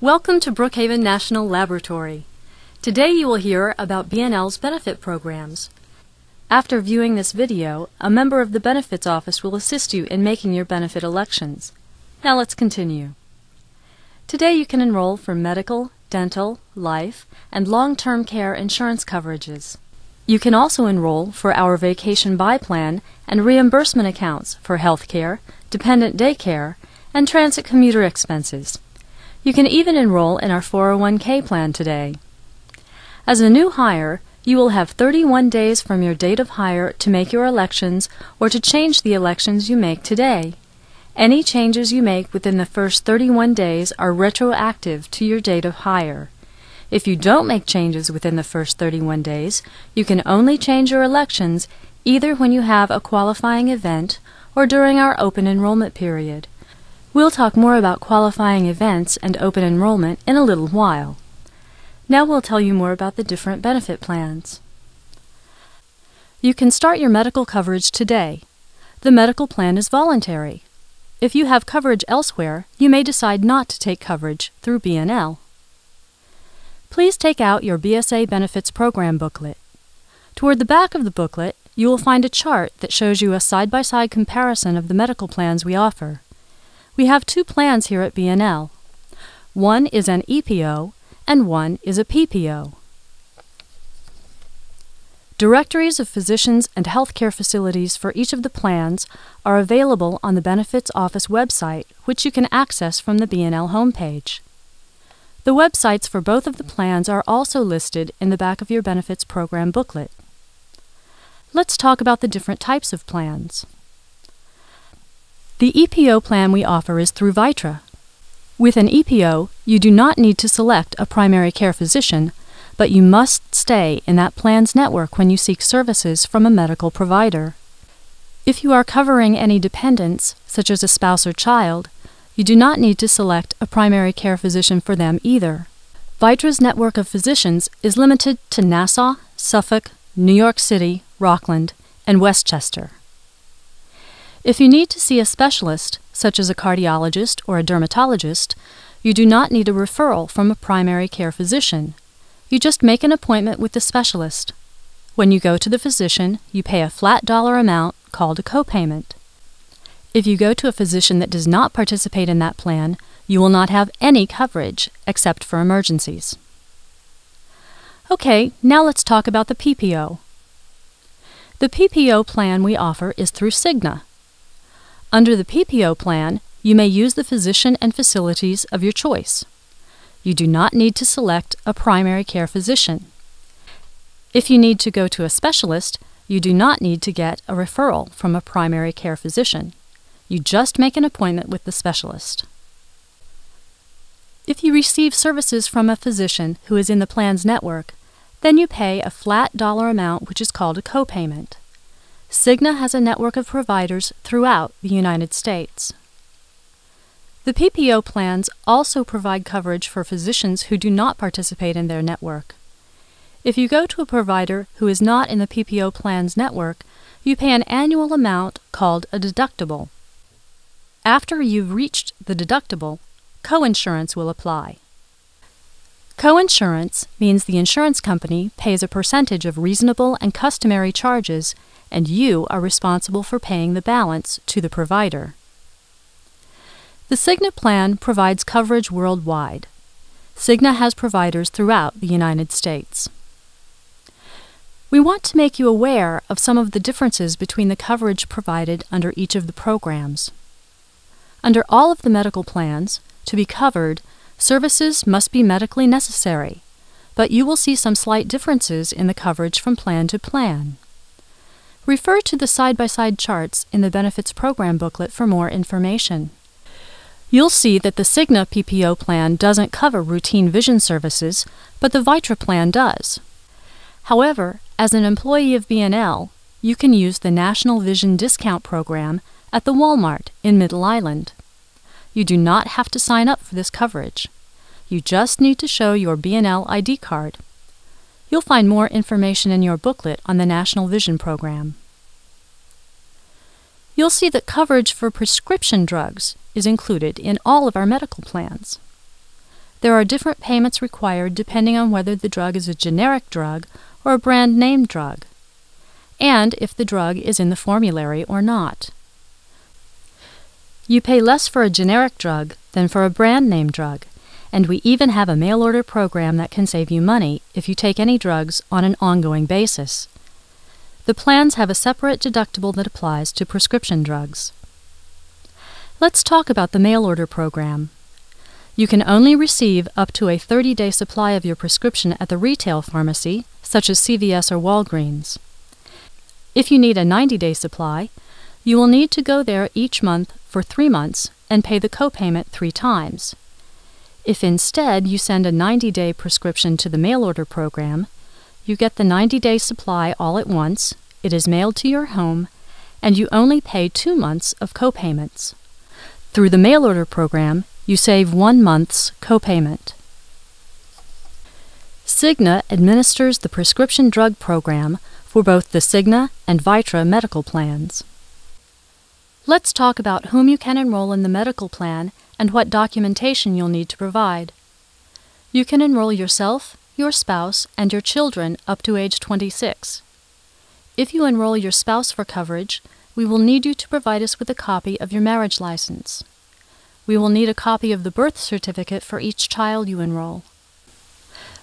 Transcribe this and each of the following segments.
Welcome to Brookhaven National Laboratory. Today you will hear about BNL's benefit programs. After viewing this video, a member of the Benefits Office will assist you in making your benefit elections. Now let's continue. Today you can enroll for medical, dental, life, and long-term care insurance coverages. You can also enroll for our Vacation Buy Plan and reimbursement accounts for health care, dependent daycare, and transit commuter expenses. You can even enroll in our 401k plan today. As a new hire, you will have 31 days from your date of hire to make your elections or to change the elections you make today. Any changes you make within the first 31 days are retroactive to your date of hire. If you don't make changes within the first 31 days, you can only change your elections either when you have a qualifying event or during our open enrollment period. We'll talk more about qualifying events and open enrollment in a little while. Now we'll tell you more about the different benefit plans. You can start your medical coverage today. The medical plan is voluntary. If you have coverage elsewhere, you may decide not to take coverage through BNL. Please take out your BSA Benefits Program booklet. Toward the back of the booklet, you will find a chart that shows you a side-by-side comparison of the medical plans we offer. We have two plans here at BNL. One is an EPO and one is a PPO. Directories of physicians and healthcare facilities for each of the plans are available on the Benefits Office website, which you can access from the BNL homepage. The websites for both of the plans are also listed in the back of your Benefits Program booklet. Let's talk about the different types of plans. The EPO plan we offer is through Vitra. With an EPO, you do not need to select a primary care physician, but you must stay in that plan's network when you seek services from a medical provider. If you are covering any dependents, such as a spouse or child, you do not need to select a primary care physician for them either. Vitra's network of physicians is limited to Nassau, Suffolk, New York City, Rockland, and Westchester. If you need to see a specialist, such as a cardiologist or a dermatologist, you do not need a referral from a primary care physician. You just make an appointment with the specialist. When you go to the physician, you pay a flat dollar amount called a copayment. If you go to a physician that does not participate in that plan, you will not have any coverage except for emergencies. Okay, now let's talk about the PPO. The PPO plan we offer is through Cigna. Under the PPO plan, you may use the physician and facilities of your choice. You do not need to select a primary care physician. If you need to go to a specialist, you do not need to get a referral from a primary care physician. You just make an appointment with the specialist. If you receive services from a physician who is in the plan's network, then you pay a flat dollar amount which is called a copayment. Cigna has a network of providers throughout the United States. The PPO plans also provide coverage for physicians who do not participate in their network. If you go to a provider who is not in the PPO plan's network, you pay an annual amount called a deductible. After you've reached the deductible, coinsurance will apply. Coinsurance means the insurance company pays a percentage of reasonable and customary charges, and you are responsible for paying the balance to the provider. The Cigna plan provides coverage worldwide. Cigna has providers throughout the United States. We want to make you aware of some of the differences between the coverage provided under each of the programs. Under all of the medical plans, to be covered, services must be medically necessary, but you will see some slight differences in the coverage from plan to plan. Refer to the side-by-side charts in the Benefits Program booklet for more information. You'll see that the Cigna PPO plan doesn't cover routine vision services, but the Vitra plan does. However, as an employee of BNL, you can use the National Vision Discount Program at the Walmart in Middle Island. You do not have to sign up for this coverage. You just need to show your BNL ID card. You'll find more information in your booklet on the National Vision Program. You'll see that coverage for prescription drugs is included in all of our medical plans. There are different payments required depending on whether the drug is a generic drug or a brand name drug, and if the drug is in the formulary or not. You pay less for a generic drug than for a brand name drug, and we even have a mail order program that can save you money if you take any drugs on an ongoing basis. The plans have a separate deductible that applies to prescription drugs. Let's talk about the mail order program. You can only receive up to a 30-day supply of your prescription at the retail pharmacy, such as CVS or Walgreens. If you need a 90-day supply, you will need to go there each month for 3 months and pay the copayment 3 times. If instead you send a 90-day prescription to the mail order program, you get the 90-day supply all at once, it is mailed to your home, and you only pay 2 months of copayments. Through the mail order program, you save 1 month's copayment. Cigna administers the prescription drug program for both the Cigna and Vitra medical plans. Let's talk about whom you can enroll in the medical plan and what documentation you'll need to provide. You can enroll yourself, your spouse, and your children up to age 26. If you enroll your spouse for coverage, we will need you to provide us with a copy of your marriage license. We will need a copy of the birth certificate for each child you enroll.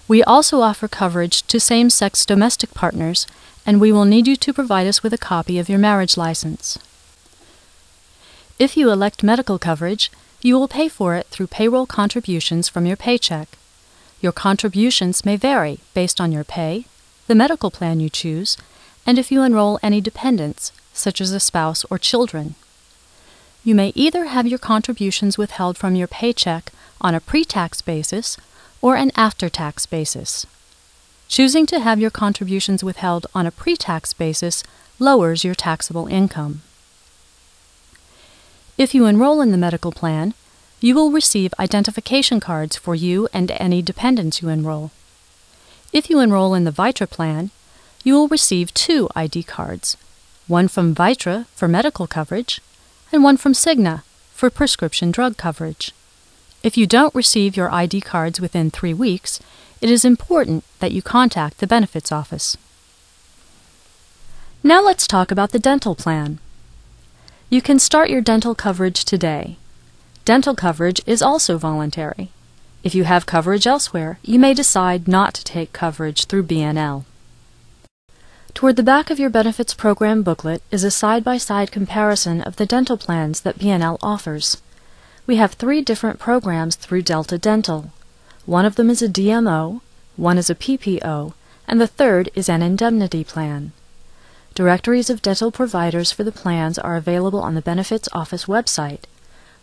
We also offer coverage to same-sex domestic partners, and we will need you to provide us with a copy of your marriage license. If you elect medical coverage, you will pay for it through payroll contributions from your paycheck. Your contributions may vary based on your pay, the medical plan you choose, and if you enroll any dependents, such as a spouse or children. You may either have your contributions withheld from your paycheck on a pre-tax basis or an after-tax basis. Choosing to have your contributions withheld on a pre-tax basis lowers your taxable income. If you enroll in the medical plan, you will receive identification cards for you and any dependents you enroll. If you enroll in the Vitra plan, you will receive 2 ID cards, one from Vitra for medical coverage and one from Cigna for prescription drug coverage. If you don't receive your ID cards within 3 weeks, it is important that you contact the benefits office. Now let's talk about the dental plan. You can start your dental coverage today. Dental coverage is also voluntary. If you have coverage elsewhere, you may decide not to take coverage through BNL. Toward the back of your benefits program booklet is a side-by-side comparison of the dental plans that BNL offers. We have 3 different programs through Delta Dental. One of them is a DMO, one is a PPO, and the third is an indemnity plan. Directories of dental providers for the plans are available on the Benefits Office website.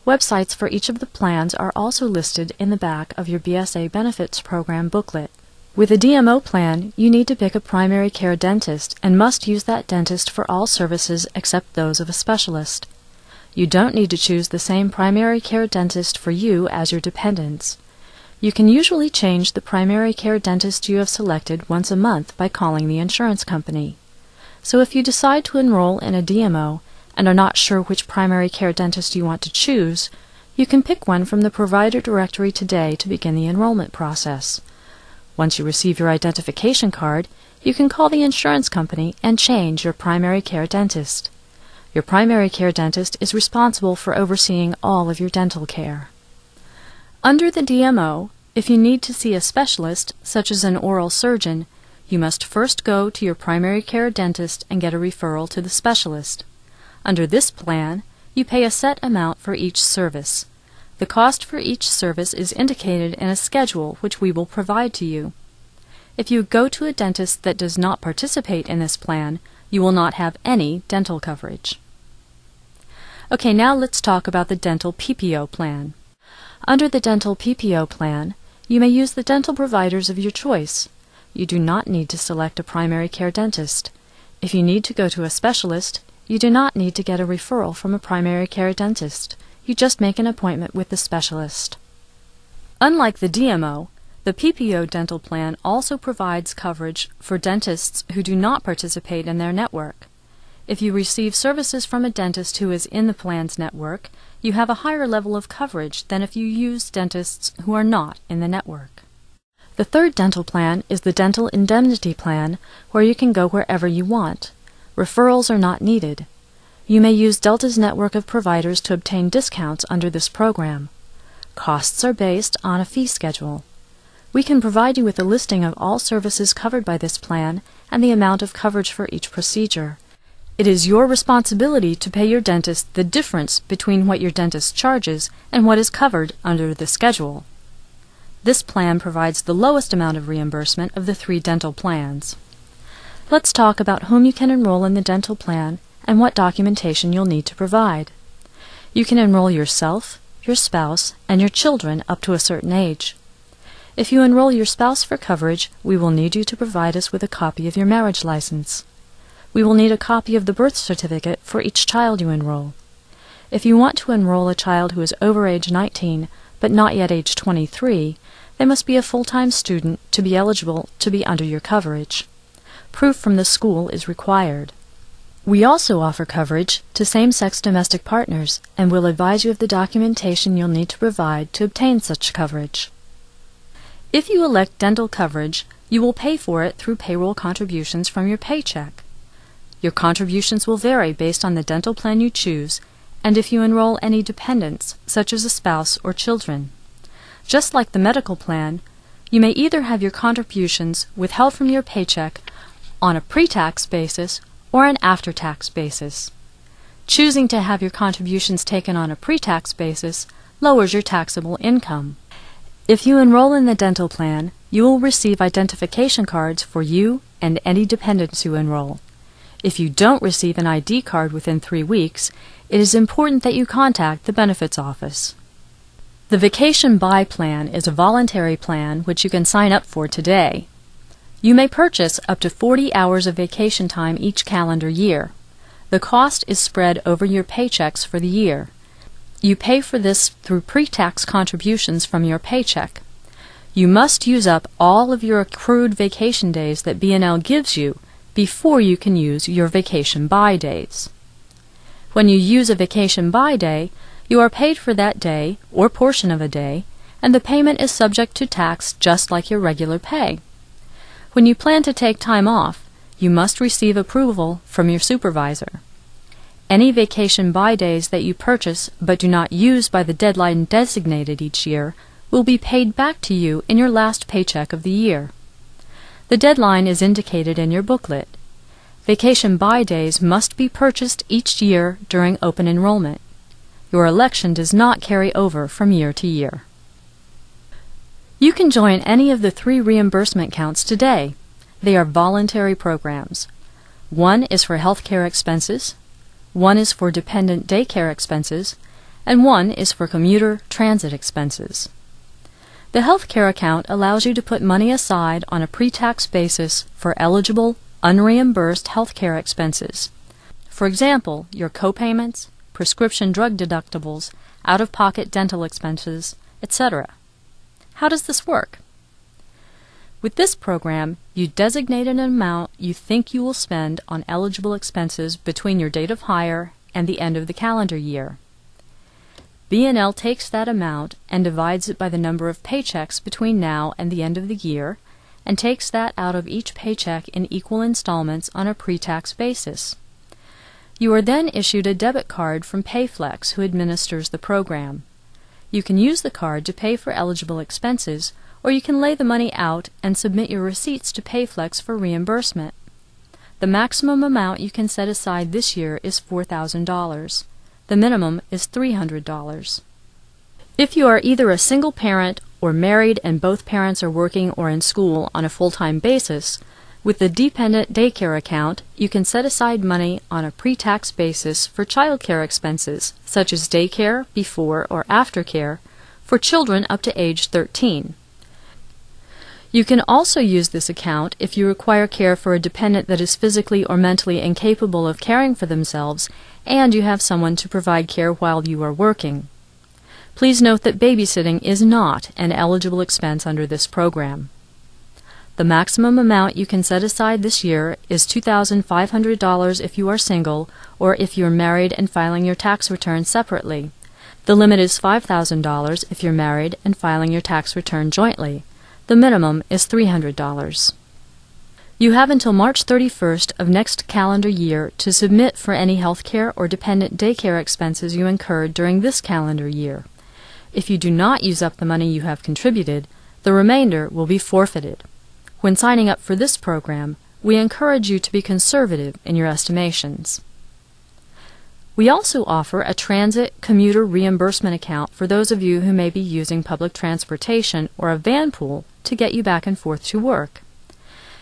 Websites for each of the plans are also listed in the back of your BSA Benefits Program booklet. With a DMO plan, you need to pick a primary care dentist and must use that dentist for all services except those of a specialist. You don't need to choose the same primary care dentist for you as your dependents. You can usually change the primary care dentist you have selected once a month by calling the insurance company. So if you decide to enroll in a DMO and are not sure which primary care dentist you want to choose, you can pick one from the provider directory today to begin the enrollment process. Once you receive your identification card, you can call the insurance company and change your primary care dentist. Your primary care dentist is responsible for overseeing all of your dental care. Under the DMO, if you need to see a specialist, such as an oral surgeon, you must first go to your primary care dentist and get a referral to the specialist. Under this plan, you pay a set amount for each service. The cost for each service is indicated in a schedule which we will provide to you. If you go to a dentist that does not participate in this plan, you will not have any dental coverage. Okay, now let's talk about the dental PPO plan. Under the dental PPO plan, you may use the dental providers of your choice. You do not need to select a primary care dentist. If you need to go to a specialist, you do not need to get a referral from a primary care dentist. You just make an appointment with the specialist. Unlike the DMO, the PPO dental plan also provides coverage for dentists who do not participate in their network. If you receive services from a dentist who is in the plan's network, you have a higher level of coverage than if you use dentists who are not in the network. The third dental plan is the Dental Indemnity Plan, where you can go wherever you want. Referrals are not needed. You may use Delta's network of providers to obtain discounts under this program. Costs are based on a fee schedule. We can provide you with a listing of all services covered by this plan and the amount of coverage for each procedure. It is your responsibility to pay your dentist the difference between what your dentist charges and what is covered under the schedule. This plan provides the lowest amount of reimbursement of the 3 dental plans. Let's talk about whom you can enroll in the dental plan and what documentation you'll need to provide. You can enroll yourself, your spouse, and your children up to a certain age. If you enroll your spouse for coverage, we will need you to provide us with a copy of your marriage license. We will need a copy of the birth certificate for each child you enroll. If you want to enroll a child who is over age 19 but not yet age 23, they must be a full-time student to be eligible to be under your coverage. Proof from the school is required. We also offer coverage to same-sex domestic partners and will advise you of the documentation you'll need to provide to obtain such coverage. If you elect dental coverage, you will pay for it through payroll contributions from your paycheck. Your contributions will vary based on the dental plan you choose and if you enroll any dependents, such as a spouse or children. Just like the medical plan, you may either have your contributions withheld from your paycheck on a pre-tax basis or an after-tax basis. Choosing to have your contributions taken on a pre-tax basis lowers your taxable income. If you enroll in the dental plan, you will receive identification cards for you and any dependents who enroll. If you don't receive an ID card within 3 weeks, it is important that you contact the benefits office. The Vacation Buy Plan is a voluntary plan which you can sign up for today. You may purchase up to 40 hours of vacation time each calendar year. The cost is spread over your paychecks for the year. You pay for this through pre-tax contributions from your paycheck. You must use up all of your accrued vacation days that B&L gives you before you can use your Vacation Buy days. When you use a Vacation Buy day, you are paid for that day or portion of a day, and the payment is subject to tax just like your regular pay. When you plan to take time off, you must receive approval from your supervisor. Any Vacation Buy days that you purchase but do not use by the deadline designated each year will be paid back to you in your last paycheck of the year. The deadline is indicated in your booklet. Vacation Buy days must be purchased each year during open enrollment. Your election does not carry over from year to year. You can join any of the 3 reimbursement counts today. They are voluntary programs. One is for health care expenses, one is for dependent daycare expenses, and one is for commuter transit expenses. The health care account allows you to put money aside on a pre-tax basis for eligible, unreimbursed health care expenses. For example, your co-payments, prescription drug deductibles, out-of-pocket dental expenses, etc. How does this work? With this program, you designate an amount you think you will spend on eligible expenses between your date of hire and the end of the calendar year. B&L takes that amount and divides it by the number of paychecks between now and the end of the year, and takes that out of each paycheck in equal installments on a pre-tax basis. You are then issued a debit card from PayFlex, who administers the program. You can use the card to pay for eligible expenses, or you can lay the money out and submit your receipts to PayFlex for reimbursement. The maximum amount you can set aside this year is $4,000. The minimum is $300. If you are either a single parent or married and both parents are working or in school on a full-time basis, with the dependent daycare account, you can set aside money on a pre-tax basis for child care expenses, such as daycare, before or after care, for children up to age 13. You can also use this account if you require care for a dependent that is physically or mentally incapable of caring for themselves and you have someone to provide care while you are working. Please note that babysitting is not an eligible expense under this program. The maximum amount you can set aside this year is $2,500 if you are single or if you are married and filing your tax return separately. The limit is $5,000 if you're married and filing your tax return jointly. The minimum is $300. You have until March 31st of next calendar year to submit for any health care or dependent daycare expenses you incurred during this calendar year. If you do not use up the money you have contributed, the remainder will be forfeited. When signing up for this program, we encourage you to be conservative in your estimations. We also offer a transit commuter reimbursement account for those of you who may be using public transportation or a van pool to get you back and forth to work.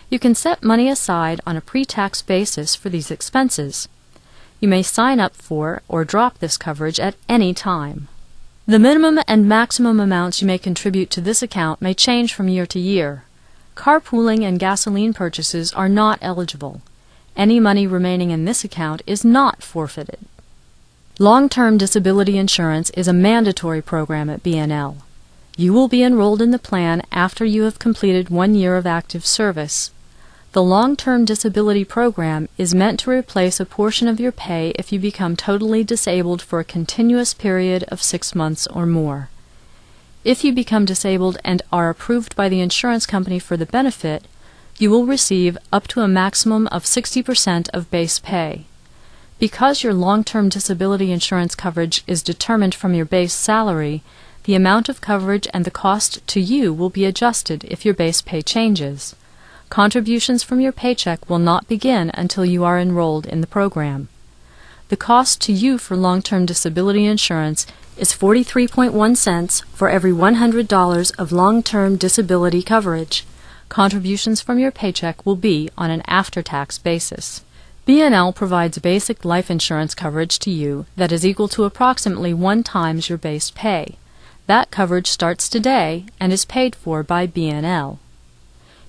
You can set money aside on a pre-tax basis for these expenses. You may sign up for or drop this coverage at any time. The minimum and maximum amounts you may contribute to this account may change from year to year. Carpooling and gasoline purchases are not eligible. Any money remaining in this account is not forfeited. Long-term disability insurance is a mandatory program at BNL. You will be enrolled in the plan after you have completed 1 year of active service. The long-term disability program is meant to replace a portion of your pay if you become totally disabled for a continuous period of 6 months or more. If you become disabled and are approved by the insurance company for the benefit, you will receive up to a maximum of 60% of base pay. Because your long-term disability insurance coverage is determined from your base salary, the amount of coverage and the cost to you will be adjusted if your base pay changes. Contributions from your paycheck will not begin until you are enrolled in the program. The cost to you for long-term disability insurance is 43.1 cents for every $100 of long-term disability coverage. Contributions from your paycheck will be on an after-tax basis. BNL provides basic life insurance coverage to you that is equal to approximately 1 times your base pay. That coverage starts today and is paid for by BNL.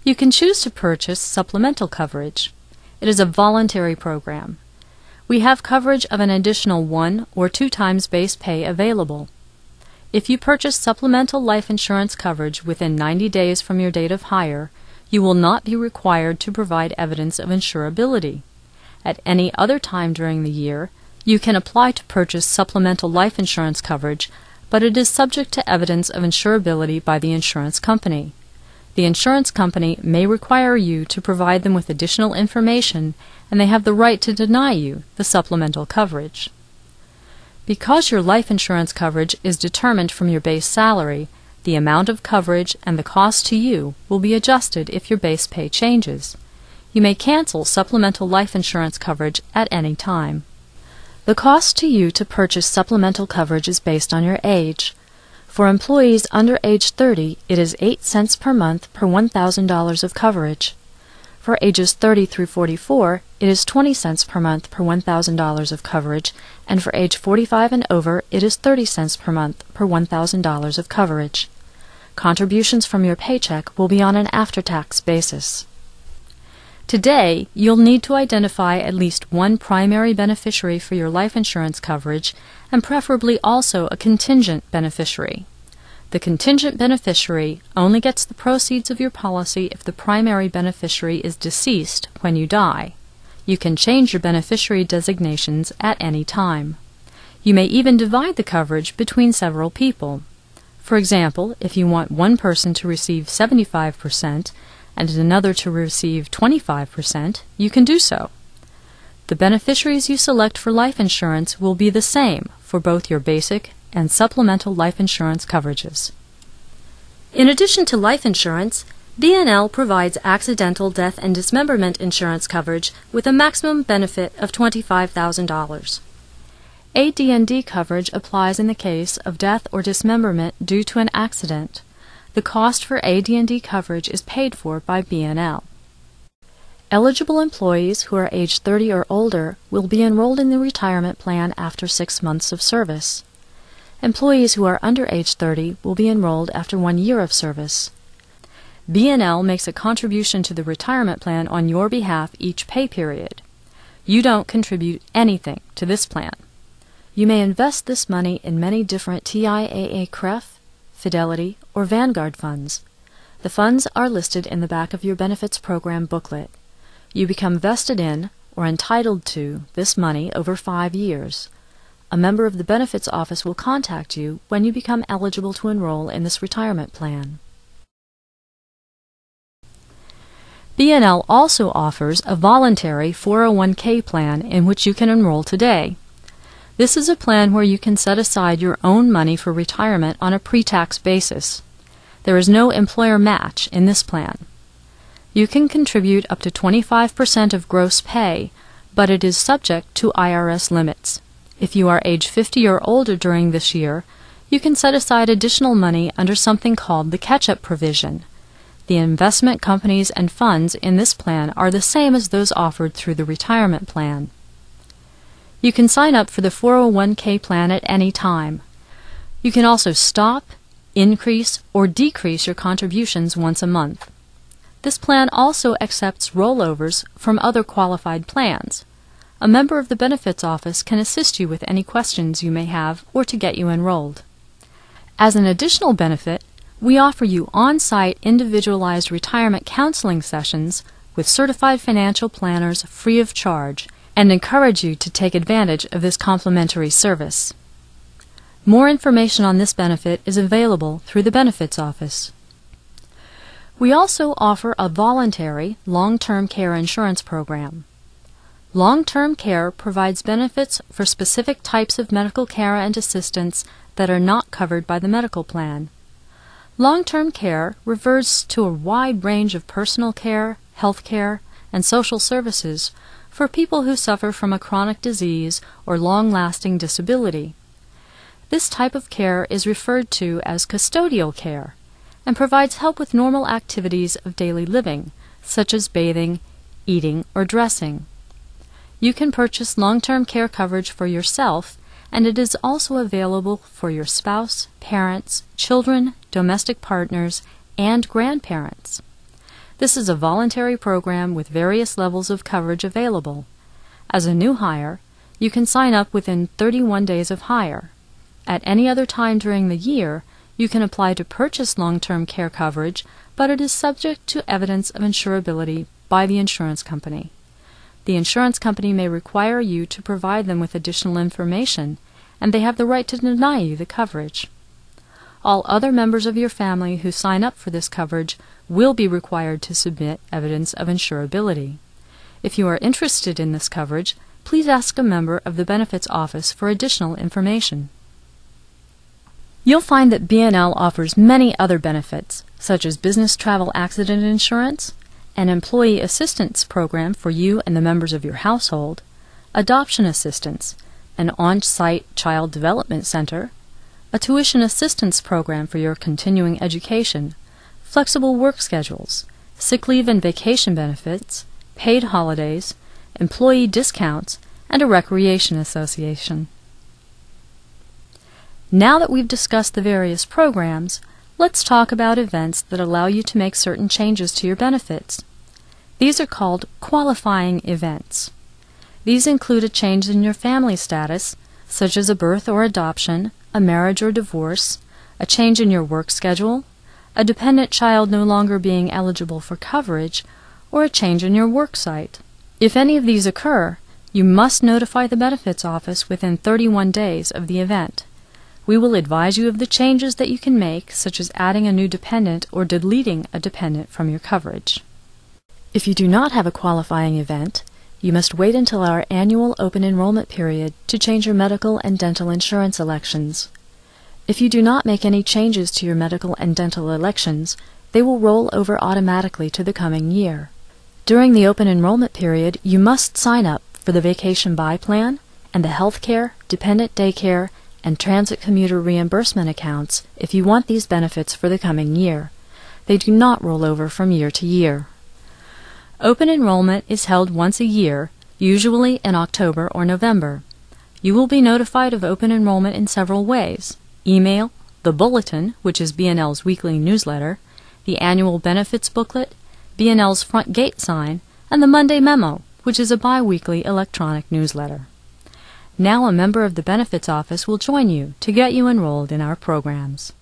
You can choose to purchase supplemental coverage. It is a voluntary program. We have coverage of an additional 1 or 2 times base pay available. If you purchase supplemental life insurance coverage within 90 days from your date of hire, you will not be required to provide evidence of insurability. At any other time during the year, you can apply to purchase supplemental life insurance coverage, but it is subject to evidence of insurability by the insurance company. The insurance company may require you to provide them with additional information, and they have the right to deny you the supplemental coverage. Because your life insurance coverage is determined from your base salary, the amount of coverage and the cost to you will be adjusted if your base pay changes. You may cancel supplemental life insurance coverage at any time. The cost to you to purchase supplemental coverage is based on your age. For employees under age 30, it is 8 cents per month per $1,000 of coverage. For ages 30 through 44, it is 20 cents per month per $1,000 of coverage, and for age 45 and over, it is 30 cents per month per $1,000 of coverage. Contributions from your paycheck will be on an after-tax basis. Today, you'll need to identify at least one primary beneficiary for your life insurance coverage, and preferably also a contingent beneficiary. The contingent beneficiary only gets the proceeds of your policy if the primary beneficiary is deceased when you die. You can change your beneficiary designations at any time. You may even divide the coverage between several people. For example, if you want one person to receive 75% and another to receive 25%, you can do so. The beneficiaries you select for life insurance will be the same for both your basic and supplemental life insurance coverages. In addition to life insurance, BNL provides accidental death and dismemberment insurance coverage with a maximum benefit of $25,000. AD&D coverage applies in the case of death or dismemberment due to an accident. The cost for AD&D coverage is paid for by BNL. Eligible employees who are age 30 or older will be enrolled in the retirement plan after 6 months of service. Employees who are under age 30 will be enrolled after 1 year of service. BNL makes a contribution to the retirement plan on your behalf each pay period. You don't contribute anything to this plan. You may invest this money in many different TIAA CREF, Fidelity, or Vanguard funds. The funds are listed in the back of your benefits program booklet. You become vested in, or entitled to, this money over 5 years. A member of the benefits office will contact you when you become eligible to enroll in this retirement plan. BNL also offers a voluntary 401k plan in which you can enroll today. This is a plan where you can set aside your own money for retirement on a pre-tax basis. There is no employer match in this plan. You can contribute up to 25% of gross pay, but it is subject to IRS limits. If you are age 50 or older during this year, you can set aside additional money under something called the catch-up provision. The investment companies and funds in this plan are the same as those offered through the retirement plan. You can sign up for the 401k plan at any time. You can also stop, increase, or decrease your contributions once a month. This plan also accepts rollovers from other qualified plans. A member of the benefits office can assist you with any questions you may have or to get you enrolled. As an additional benefit, we offer you on-site individualized retirement counseling sessions with certified financial planners free of charge and encourage you to take advantage of this complimentary service. More information on this benefit is available through the benefits office. We also offer a voluntary long-term care insurance program. Long-term care provides benefits for specific types of medical care and assistance that are not covered by the medical plan. Long-term care refers to a wide range of personal care, health care, and social services for people who suffer from a chronic disease or long-lasting disability. This type of care is referred to as custodial care and provides help with normal activities of daily living, such as bathing, eating, or dressing. You can purchase long-term care coverage for yourself, and it is also available for your spouse, parents, children, domestic partners, and grandparents. This is a voluntary program with various levels of coverage available. As a new hire, you can sign up within 31 days of hire. At any other time during the year, you can apply to purchase long-term care coverage, but it is subject to evidence of insurability by the insurance company. The insurance company may require you to provide them with additional information, and they have the right to deny you the coverage. All other members of your family who sign up for this coverage will be required to submit evidence of insurability. If you are interested in this coverage, please ask a member of the benefits office for additional information. You'll find that BNL offers many other benefits, such as business travel accident insurance, an employee assistance program for you and the members of your household, adoption assistance, an on-site child development center, a tuition assistance program for your continuing education, flexible work schedules, sick leave and vacation benefits, paid holidays, employee discounts, and a recreation association. Now that we've discussed the various programs, let's talk about events that allow you to make certain changes to your benefits. These are called qualifying events. These include a change in your family status, such as a birth or adoption, a marriage or divorce, a change in your work schedule, a dependent child no longer being eligible for coverage, or a change in your work site. If any of these occur, you must notify the benefits office within 31 days of the event. We will advise you of the changes that you can make, such as adding a new dependent or deleting a dependent from your coverage. If you do not have a qualifying event, you must wait until our annual open enrollment period to change your medical and dental insurance elections. If you do not make any changes to your medical and dental elections, they will roll over automatically to the coming year. During the open enrollment period, you must sign up for the Vacation Buy Plan and the healthcare, dependent daycare, and transit commuter reimbursement accounts if you want these benefits for the coming year. They do not roll over from year to year. Open enrollment is held once a year, usually in October or November. You will be notified of open enrollment in several ways: email, the Bulletin, which is BNL's weekly newsletter, the annual benefits booklet, BNL's front gate sign, and the Monday Memo, which is a bi-weekly electronic newsletter. Now a member of the benefits office will join you to get you enrolled in our programs.